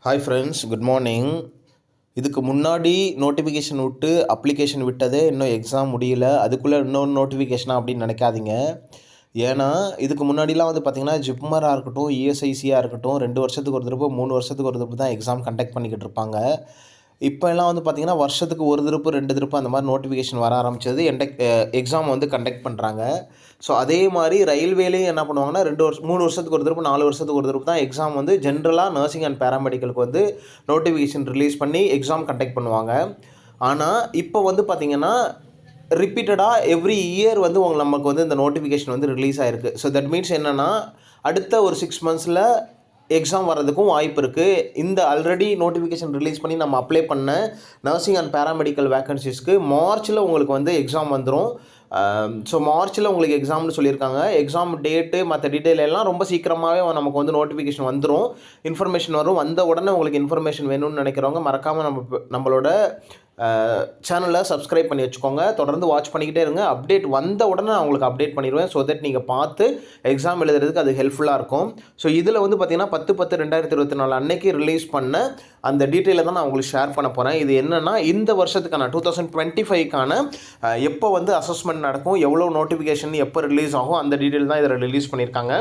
Hi friends, good morning. இதுக்கு முன்னாடி notification விட்டு அப்ளிகேஷன் விட்டதே இன்னும் எக்ஸாம் முடியல, அதுக்குள்ளே இன்னொரு நோட்டிஃபிகேஷனா அப்படின்னு நினைக்காதீங்க. ஏன்னா இதுக்கு முன்னாடிலாம் வந்து பார்த்திங்கன்னா ஜிப்மராக இருக்கட்டும், இஎஸ்ஐசியாக இருக்கட்டும் 2 வருஷத்துக்கு ஒரு தடவை 3 வருஷத்துக்கு ஒரு தடவை தான் எக்ஸாம் கண்டக்ட் பண்ணிக்கிட்டு இருப்பாங்க. இப்போ எல்லாம் வந்து பார்த்திங்கன்னா வருஷத்துக்கு 1 தடவை 2 தடவை அந்த மாதிரி நோட்டிஃபிகேஷன் வர ஆரம்பிச்சது எக்ஸாம் வந்து கண்டக்ட் பண்ணுறாங்க. ஸோ அதே மாதிரி ரயில்வேலையும் என்ன பண்ணுவாங்கன்னா 2 வருஷம் 3 வருஷத்துக்கு ஒரு தடவை 4 வருஷத்துக்கு ஒரு தடவை தான் எக்ஸாம் வந்து ஜென்ரலாக நர்சிங் அண்ட் பேராமெடிக்கலுக்கு வந்து நோட்டிஃபிகேஷன் ரிலீஸ் பண்ணி எக்ஸாம் கண்டக்ட் பண்ணுவாங்க. ஆனால் இப்போ வந்து பார்த்திங்கன்னா ரிப்பீட்டடாக எவ்ரி இயர் வந்து நமக்கு வந்து இந்த நோட்டிஃபிகேஷன் வந்து ரிலீஸ் ஆகிருக்கு. ஸோ தட் மீன்ஸ் என்னென்னா அடுத்த ஒரு 6 மந்த்ஸில் எக்ஸாம் வர்றதுக்கும் வாய்ப்பு இருக்குது. இந்த ஆல்ரெடி நோட்டிஃபிகேஷன் ரிலீஸ் பண்ணி நம்ம அப்ளை பண்ண நர்சிங் அண்ட் பேராமெடிக்கல் வேக்கன்சிஸ்க்கு மார்ச்சில் உங்களுக்கு வந்து எக்ஸாம் வந்துடும். ஸோ மார்ச்சில் உங்களுக்கு எக்ஸாம்னு சொல்லியிருக்காங்க. எக்ஸாம் டேட்டு மற்ற டீட்டெயில் எல்லாம் ரொம்ப சீக்கிரமாகவே நமக்கு வந்து நோட்டிஃபிகேஷன் வந்துடும், இன்ஃபர்மேஷன் வரும். வந்த உடனே உங்களுக்கு இன்ஃபர்மேஷன் வேணும்னு நினைக்கிறவங்க மறக்காமல் நம்மளோட சேனலில் சப்ஸ்கிரைப் பண்ணி வச்சுக்கோங்க. தொடர்ந்து வாட்ச் பண்ணிக்கிட்டே இருங்க. அப்டேட் வந்த உடனே நான் உங்களுக்கு அப்டேட் பண்ணிடுவேன். ஸோ தட் நீங்கள் பார்த்து எக்ஸாம் எழுதுறதுக்கு அது ஹெல்ப்ஃபுல்லாக இருக்கும். ஸோ இதில் வந்து பார்த்திங்கன்னா 10/10/2024 அன்னைக்கு ரிலீஸ் பண்ண அந்த டீட்டெயிலை தான் நான் உங்களுக்கு ஷேர் பண்ண போகிறேன். இது என்னென்னா இந்த வருஷத்துக்கான 2025க்கான எப்போ வந்து அசஸ்மெண்ட் நடக்கும், எவ்வளோ நோட்டிஃபிகேஷன் எப்போ ரிலீஸ் ஆகும், அந்த டீட்டெயில் தான் இதில் ரிலீஸ் பண்ணியிருக்காங்க.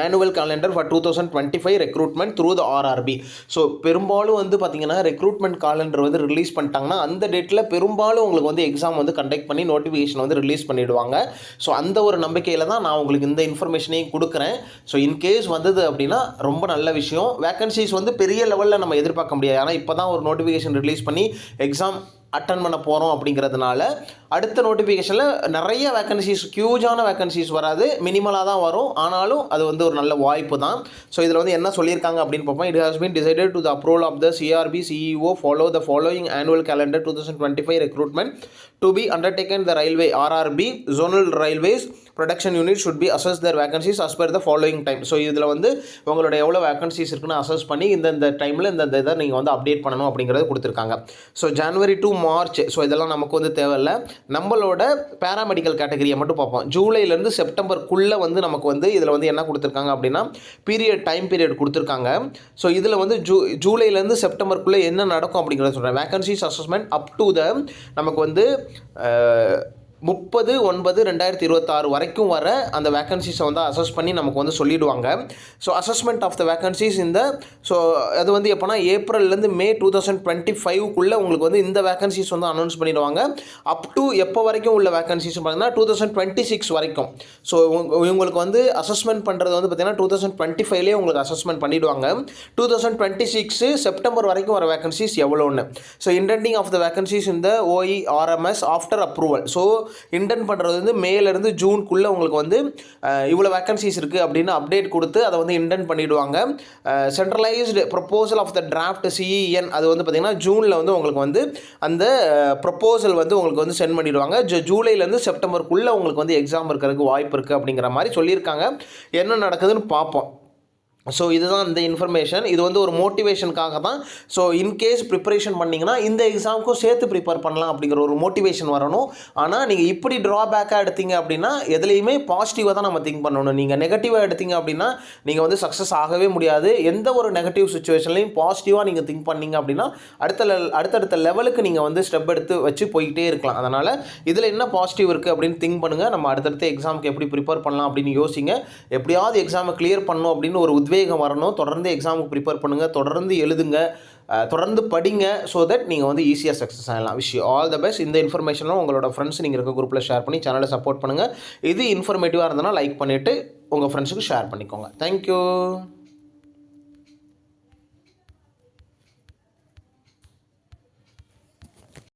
Annual calendar for 2025 recruitment through the RRB. So பெரும்பாலும் வந்து பார்த்திங்கன்னா ரெக்ரூட்மெண்ட் காலண்டர் வந்து ரிலீஸ் பண்ணிட்டாங்கன்னா அந்த டேட்டில் பெரும்பாலும் உங்களுக்கு வந்து எக்ஸாம் வந்து கண்டக்ட் பண்ணி நோட்டிஃபிகேஷன் வந்து ரிலீஸ் பண்ணிவிடுவாங்க. ஸோ அந்த ஒரு நம்பிக்கையில் தான் நான் உங்களுக்கு இந்த இன்ஃபர்மேஷனையும் கொடுக்குறேன். ஸோ இன்கேஸ் வந்தது அப்படின்னா ரொம்ப நல்ல விஷயம். வேக்கன்சிஸ் வந்து பெரிய லெவலில் நம்ம எதிர்பார்க்க முடியாது. ஆனால் இப்போ தான் ஒரு நோட்டிஃபிகேஷன் ரிலீஸ் பண்ணி எக்ஸாம் அட்டன் பண்ண போகிறோம் அப்படிங்கிறதுனால அடுத்த நோட்டிஃபிகேஷனில் நிறைய வேக்கன்சிஸ், ஹியூஜான வேக்கன்சிஸ் வராது, மினிமலாக தான் வரும். ஆனாலும் அது வந்து ஒரு நல்ல வாய்ப்பு தான். ஸோ இதில் வந்து என்ன சொல்லியிருக்காங்க அப்படின்னு பார்ப்போம். It has been decided to the approval of the CRP CEO follow the following annual calendar 2025 recruitment to be undertaken the railway RRB zonal railways production unit should be assess their vacancies as per the following time. So இதில் வந்து உங்களோட எவ்வளோ vacancies இருக்குன்னு assess பண்ணி இந்த டைமில் இந்த இதை நீங்கள் வந்து அப்டேட் பண்ணணும் அப்படிங்கிறது கொடுத்துருக்காங்க. So January to March, so இதெல்லாம் நமக்கு வந்து தேவையில்லை. நம்மளோட பேராமெடிக்கல் கேட்டகரியை மட்டும் பார்ப்போம். ஜூலைலேருந்து செப்டம்பருக்குள்ளே வந்து நமக்கு வந்து இதில் வந்து என்ன கொடுத்துருக்காங்க அப்படின்னா டைம் பீரியட் கொடுத்துருக்காங்க. ஸோ இதில் வந்து ஜூலைலேருந்து செப்டம்பருக்குள்ளே என்ன நடக்கும் அப்படிங்கிறத சொல்கிறேன். Vacancies assessment up to the நமக்கு வந்து 30/9/2026 வரைக்கும் வர அந்த வேக்கன்சிஸை வந்து அசஸ் பண்ணி நமக்கு வந்து சொல்லிவிடுவாங்க. So assessment of the vacancies so அது வந்து எப்போனா ஏப்ரல்லேருந்து மே 2025க்குள்ளே உங்களுக்கு வந்து இந்த வேக்கன்சிஸ் வந்து அனௌன்ஸ் பண்ணிடுவாங்க. அப் டு எப்போ வரைக்கும் உள்ள வேக்கன்சிஸ் பார்த்தீங்கன்னா 2026 வரைக்கும். ஸோ இவங்களுக்கு வந்து அசஸ்மெண்ட் பண்ணுறது வந்து பார்த்திங்கன்னா 2025லேயே உங்களுக்கு அசஸ்மெண்ட் பண்ணிவிடுவாங்க. 2026 செப்டம்பர் வரைக்கும் வர வேக்கன்சிஸ் எவ்வளோன்னு. So intending of the vacancies இந்த OERMS after approval. So intend பண்ணுறது வந்து மேலேருந்து ஜூனுக்குள்ளே உங்களுக்கு வந்து இவ்வளோ வேக்கன்சிஸ் இருக்குது அப்படின்னு அப்டேட் கொடுத்து அதை வந்து இன்டென்ட் பண்ணிவிடுவாங்க. Centralised proposal of the draft CEN அது வந்து பார்த்திங்கன்னா ஜூனில் வந்து உங்களுக்கு வந்து அந்த ப்ரொப்போசல் வந்து உங்களுக்கு வந்து சென்ட் பண்ணிவிடுவாங்க. ஜூலைலேருந்து செப்டம்பருக்குள்ளே உங்களுக்கு வந்து எக்ஸாம் இருக்கிறதுக்கு வாய்ப்பு இருக்குது அப்படிங்கிற மாதிரி சொல்லியிருக்காங்க. என்ன நடக்குதுன்னு பார்ப்போம். ஸோ இதுதான் இந்த இன்ஃபர்மேஷன். இது வந்து ஒரு மோட்டிவேஷனுக்காக தான். ஸோ இன்கேஸ் ப்ரிப்பரேஷன் பண்ணிங்கன்னா இந்த எக்ஸாமுக்கும் சேர்த்து ப்ரிப்பேர் பண்ணலாம் அப்படிங்கிற ஒரு மோட்டிவேஷன் வரணும். ஆனால் நீங்கள் இப்படி ட்ராபேக்காக எடுத்தீங்க அப்படின்னா எதுலேயுமே பாசிட்டிவாக தான் நம்ம திங்க் பண்ணணும். நீங்கள் நெகட்டிவாக எடுத்தீங்க அப்படின்னா நீங்கள் வந்து சக்ஸஸ் ஆகவே முடியாது. எந்த ஒரு நெகட்டிவ் சுச்சுவேஷன்லையும் பாசிட்டிவாக நீங்கள் திங்க் பண்ணீங்க அப்படின்னா அடுத்தடுத்த லெவலுக்கு நீங்கள் வந்து ஸ்டெப் எடுத்து வச்சு போய்கிட்டே இருக்கலாம். அதனால் இதில் என்ன பாசிட்டிவ் இருக்குது அப்படின்னு திங்க் பண்ணுங்கள். நம்ம அடுத்தடுத்த எக்ஸாமுக்கு எப்படி ப்ரிப்பேர் பண்ணலாம் அப்படின்னு யோசிங்க. எப்படியாவது எக்ஸாமை கிளியர் பண்ணணும் அப்படின்னு ஒரு உத்வேகம் வரணும். தொடர்ந்து எக்ஸாமுக்கு ப்ரிப்பேர் பண்ணுங்கள், தொடர்ந்து எழுதுங்க, தொடர்ந்து படிங்க. ஸோ தட் நீங்கள் வந்து ஈஸியாக சக்ஸஸ் ஆகலாம். Wish you all the best. இந்த இன்ஃபர்மேஷனும் உங்களோட ஃப்ரெண்ட்ஸ் நீங்கள் இருக்க குரூப்பில் ஷேர் பண்ணி சேனலை சப்போர்ட் பண்ணுங்கள். இது இன்ஃபர்மேட்டிவாக இருந்ததுன்னா லைக் பண்ணிவிட்டு உங்கள் ஃப்ரெண்ட்ஸுக்கு ஷேர் பண்ணிக்கோங்க. தேங்க்யூ.